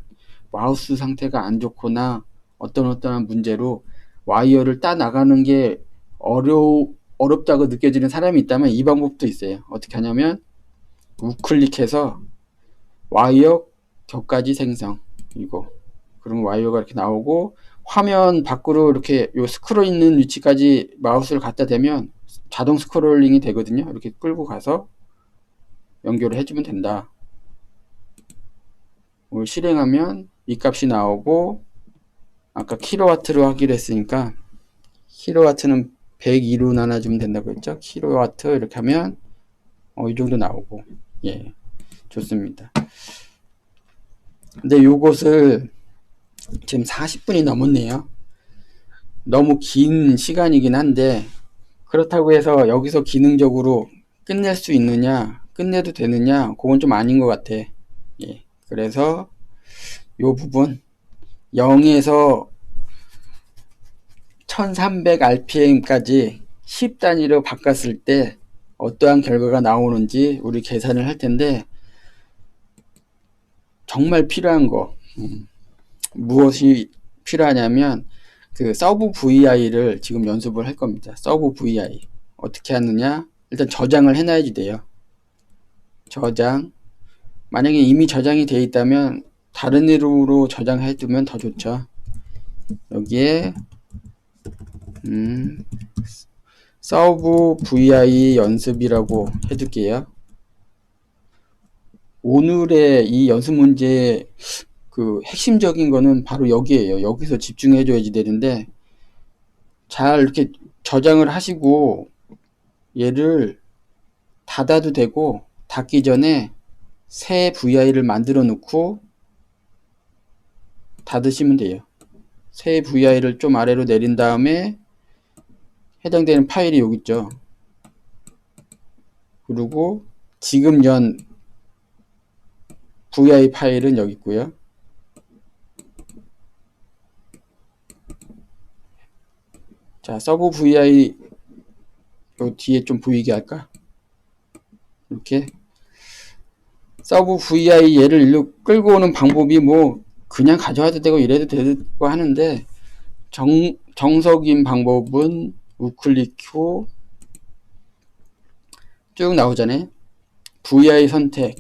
마우스 상태가 안 좋거나 어떠한 문제로 와이어를 따 나가는 게 어렵다고 느껴지는 사람이 있다면 이 방법도 있어요. 어떻게 하냐면, 우클릭해서 와이어 격가지 생성, 이거. 그러면 와이어가 이렇게 나오고, 화면 밖으로 이렇게 요 스크롤 있는 위치까지 마우스를 갖다 대면 자동 스크롤링이 되거든요. 이렇게 끌고 가서 연결을 해주면 된다. 이걸 실행하면 이 값이 나오고, 아까 킬로와트로 하기로 했으니까 킬로와트는 102로 나눠주면 된다고 했죠. 킬로와트 이렇게 하면 이 정도 나오고, 예, 좋습니다. 근데 요것을 지금 40분이 넘었네요. 너무 긴 시간이긴 한데, 그렇다고 해서 여기서 기능적으로 끝낼 수 있느냐, 끝내도 되느냐, 그건 좀 아닌 것 같아. 예. 그래서 요 부분 0에서 1300rpm까지 10단위로 바꿨을 때 어떠한 결과가 나오는지 우리 계산을 할 텐데, 정말 필요한 거, 무엇이 필요하냐면 그 서브 VI를 지금 연습을 할 겁니다. 서브 VI 어떻게 하느냐, 일단 저장을 해놔야지 돼요. 저장, 만약에 이미 저장이 되어 있다면 다른 이름으로 저장해 두면 더 좋죠. 여기에 서브 VI 연습이라고 해둘게요. 오늘의 이 연습 문제 그 핵심적인 거는 바로 여기에요. 여기서 집중해 줘야지 되는데, 잘 이렇게 저장을 하시고 얘를 닫아도 되고, 닫기 전에 새 VI를 만들어 놓고 닫으시면 돼요. 새 VI를 좀 아래로 내린 다음에 해당되는 파일이 여기 있죠. 그리고 지금 연 VI 파일은 여기 있고요. 자, 서브 VI 요 뒤에 좀 보이게 할까? 이렇게 서브 VI 얘를 일로 끌고 오는 방법이 뭐 그냥 가져와도 되고 이래도 되고 하는데, 정석인 방법은 우클릭 후 쭉 나오잖아요. VI 선택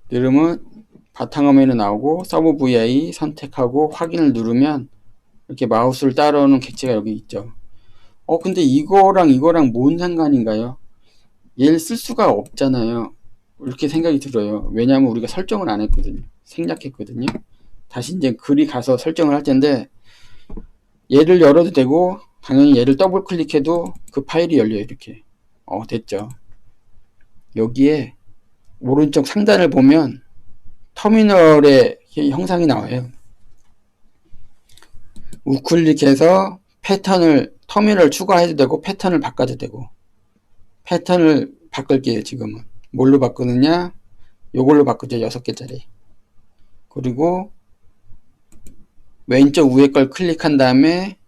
누르면 바탕화면에 나오고, 서브 VI 선택하고 확인을 누르면 이렇게 마우스를 따라오는 객체가 여기 있죠. 근데 이거랑 뭔 상관인가요? 얘를 쓸 수가 없잖아요. 이렇게 생각이 들어요. 왜냐하면 우리가 설정을 안 했거든요. 생략했거든요. 다시 이제 글이 가서 설정을 할 텐데, 얘를 열어도 되고 당연히 얘를 더블 클릭해도 그 파일이 열려요. 이렇게 됐죠. 여기에 오른쪽 상단을 보면 터미널의 형상이 나와요. 우클릭해서 터미널 추가해도 되고 패턴을 바꿔도 되고, 패턴을 바꿀게요. 지금은 뭘로 바꾸느냐, 요걸로 바꾸죠. 6개짜리. 그리고 왼쪽 위에 걸 클릭한 다음에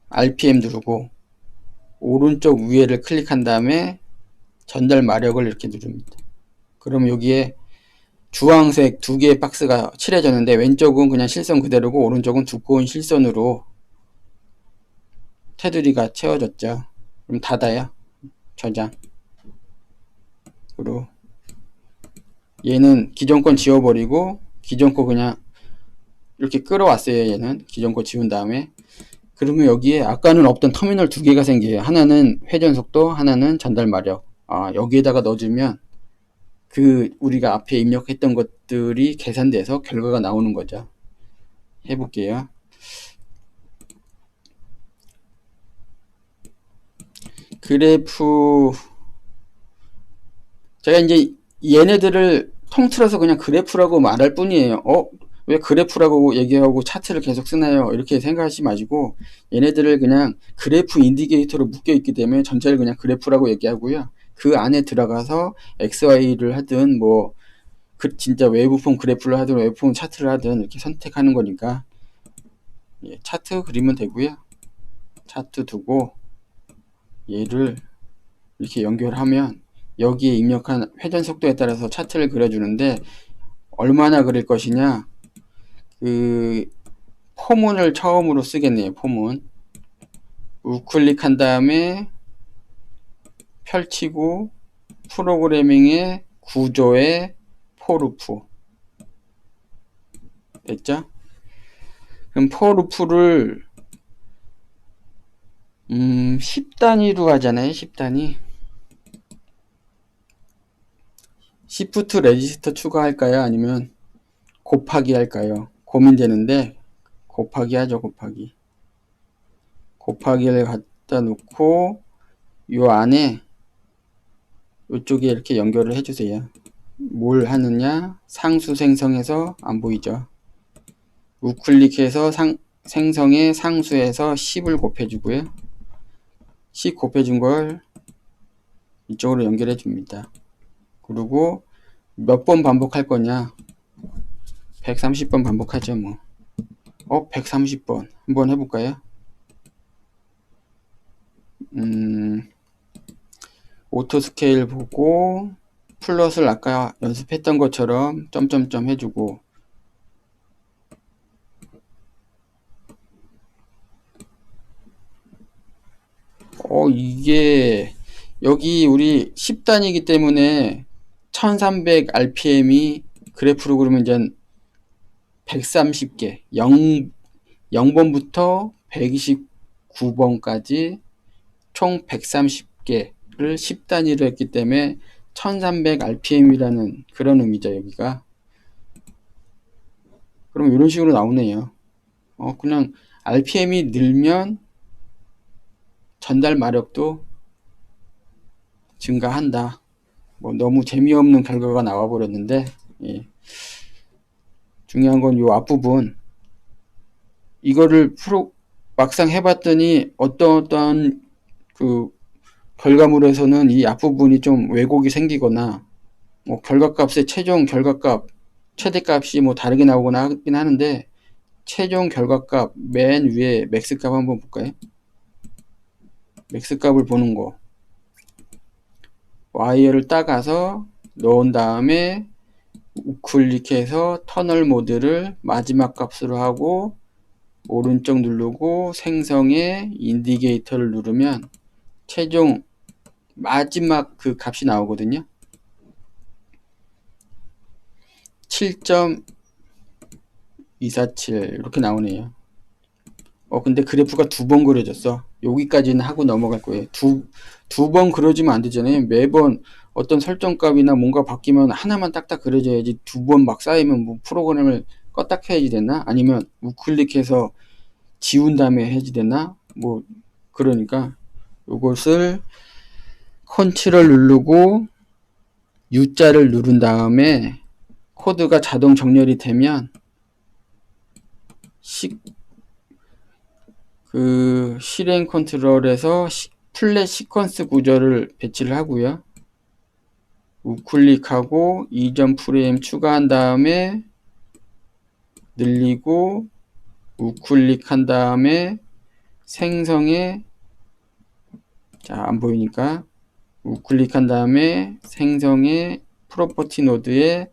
RPM 누르고, 오른쪽 위에를 클릭한 다음에 전달 마력을 이렇게 누릅니다. 그럼 여기에 주황색 2개의 박스가 칠해졌는데, 왼쪽은 그냥 실선 그대로고 오른쪽은 두꺼운 실선으로 테두리가 채워졌죠. 그럼 닫아요. 저장. 그리고 얘는 기존 건 지워버리고 기존 거 그냥 이렇게 끌어왔어요. 얘는 기존 거 지운 다음에. 그러면 여기에 아까는 없던 터미널 두 개가 생겨요. 하나는 회전 속도, 하나는 전달 마력. 여기에다가 넣어주면 그 우리가 앞에 입력했던 것들이 계산돼서 결과가 나오는 거죠. 해볼게요. 그래프, 제가 이제 얘네들을 통틀어서 그냥 그래프라고 말할 뿐이에요. 왜 그래프라고 얘기하고 차트를 계속 쓰나요? 이렇게 생각하지 마시고 얘네들을 그냥 그래프 인디게이터로 묶여 있기 때문에 전체를 그냥 그래프라고 얘기하고요. 그 안에 들어가서 XY를 하든 뭐 진짜 웨이브폼 그래프를 하든 웨이브폼 차트를 하든 이렇게 선택하는 거니까 차트 그리면 되고요. 차트 두고 얘를 이렇게 연결하면 여기에 입력한 회전 속도에 따라서 차트를 그려주는데 얼마나 그릴 것이냐, 그 포문을 처음으로 쓰겠네요. 포문 우클릭한 다음에 펼치고 프로그래밍의 구조의 포루프 됐죠? 그럼 포루프를 10단위로 하잖아요. 10단위. 시프트 레지스터 추가할까요? 아니면 곱하기 할까요? 고민되는데 곱하기 하죠. 곱하기를 갖다 놓고 요 안에 이쪽에 이렇게 연결을 해주세요. 뭘 하느냐? 상수 생성해서 안 보이죠? 우클릭해서 생성의 상수에서 10을 곱해주고요. 10 곱해준 걸 이쪽으로 연결해 줍니다. 그리고 몇 번 반복할 거냐? 130번 반복하죠. 뭐 130번 한번 해볼까요? 오토 스케일 보고 플롯을 아까 연습했던 것처럼 점점점 해주고 이게 여기 우리 10단이기 때문에 1300 rpm이 그래프로 그러면 이제 130개 0번부터 129번까지 총 130개를 10단위로 했기 때문에 1300 rpm이라는 그런 의미죠. 여기가 그럼 이런 식으로 나오네요. 그냥 rpm이 늘면 전달 마력도 증가한다. 뭐 너무 재미없는 결과가 나와 버렸는데 중요한 건 이 앞부분 이거를 막상 해봤더니 어떤 그 결과물에서는 이 앞부분이 좀 왜곡이 생기거나 뭐 결과값의 최종 결과값 최대값이 뭐 다르게 나오거나 하긴 하는데 최종 결과값 맨 위에 맥스값 한번 볼까요? 맥스값을 보는 거 와이어를 따가서 넣은 다음에 우클릭해서 터널 모드를 마지막 값으로 하고 오른쪽 누르고 생성의 인디게이터를 누르면 최종 마지막 그 값이 나오거든요. 7.247 이렇게 나오네요. 근데 그래프가 두 번 그려졌어. 여기까지는 하고 넘어갈 거예요. 두 번 그려지면 안 되잖아요. 매번 어떤 설정값이나 뭔가 바뀌면 하나만 딱딱 그려져야지 두 번 막 쌓이면 뭐 프로그램을 껐다 켜야지 되나? 아니면 우클릭해서 지운 다음에 해야지 되나? 뭐 그러니까 이것을 컨트롤 누르고 U자를 누른 다음에 코드가 자동 정렬이 되면 실행 컨트롤에서 플랫 시퀀스 구조를 배치를 하고요. 우클릭하고 이전 프레임 추가한 다음에 늘리고 우클릭한 다음에 생성에 안 보이니까 우클릭한 다음에 생성의 프로퍼티 노드에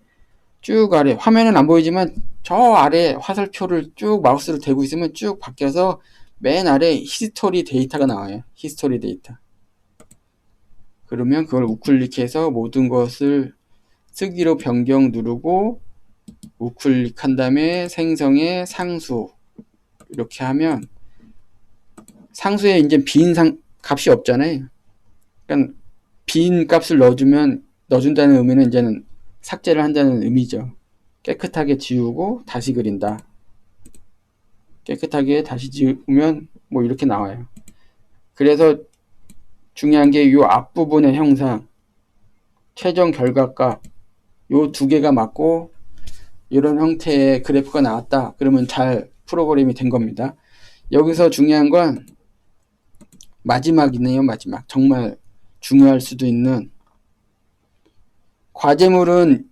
쭉 아래 화면은 안 보이지만 저 아래 화살표를 쭉 마우스를 대고 있으면 쭉 바뀌어서 맨 아래 히스토리 데이터가 나와요. 히스토리 데이터. 그러면 그걸 우클릭해서 모든 것을 쓰기로 변경 누르고 우클릭한 다음에 생성의 상수 이렇게 하면 상수에 이제 빈 값이 없잖아요. 그러니까 빈 값을 넣어준다는 의미는 이제는 삭제를 한다는 의미죠. 깨끗하게 지우고 다시 그린다. 깨끗하게 다시 지우면 뭐 이렇게 나와요. 그래서 중요한 게 이 앞부분의 형상, 최종 결과값 요 두 개가 맞고 이런 형태의 그래프가 나왔다. 그러면 잘 프로그램이 된 겁니다. 여기서 중요한 건 마지막이네요. 마지막. 정말 중요할 수도 있는 과제물은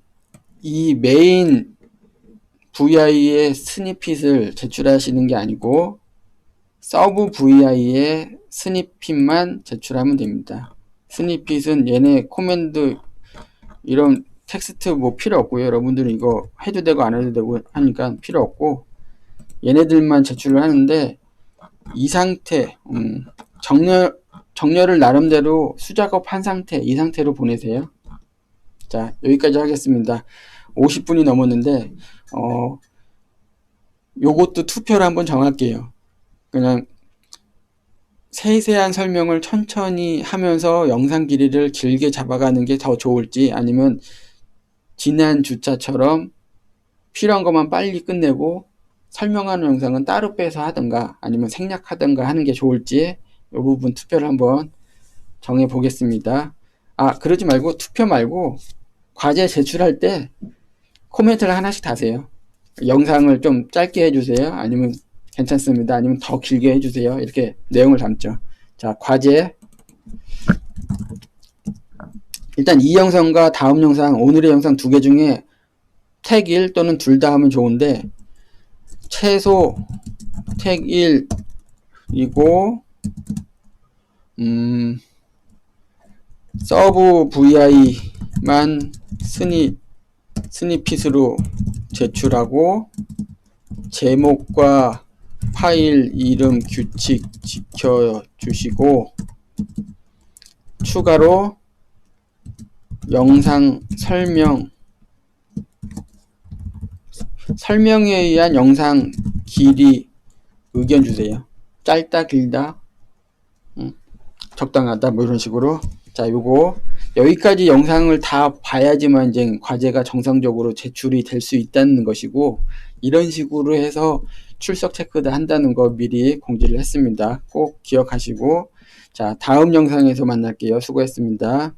이 메인 VI의 스니핏을 제출하시는 게 아니고 서브 VI의 스니핏만 제출하면 됩니다. 스니핏은 얘네 코맨드 이런 텍스트 뭐 필요 없고요. 여러분들은 이거 해도 되고 안 해도 되고 하니까 필요 없고 얘네들만 제출을 하는데 이 상태 정렬을 나름대로 수작업한 상태 이 상태로 보내세요. 자, 여기까지 하겠습니다. 50분이 넘었는데 요것도 투표를 한번 정할게요. 그냥 세세한 설명을 천천히 하면서 영상 길이를 길게 잡아가는 게 더 좋을지 아니면 지난 주차처럼 필요한 것만 빨리 끝내고 설명하는 영상은 따로 빼서 하든가 아니면 생략하든가 하는 게 좋을지 이 부분 투표를 한번 정해 보겠습니다. 그러지 말고 투표 말고 과제 제출할 때 코멘트를 하나씩 다세요. 영상을 좀 짧게 해주세요. 아니면 괜찮습니다. 아니면 더 길게 해주세요. 이렇게 내용을 담죠. 자, 과제. 일단 이 영상과 다음 영상, 오늘의 영상 두 개 중에 택 1 또는 둘 다 하면 좋은데 최소 택 1이고 서브 VI만 스니핏으로 제출하고 제목과 파일 이름 규칙 지켜주시고 추가로 영상 설명에 의한 영상 길이 의견 주세요. 짧다 길다 적당하다 뭐 이런 식으로. 자, 요거 여기까지 영상을 다 봐야지만 이제 과제가 정상적으로 제출이 될 수 있다는 것이고 이런 식으로 해서 출석 체크도 한다는 거 미리 공지를 했습니다. 꼭 기억하시고 자, 다음 영상에서 만날게요. 수고했습니다.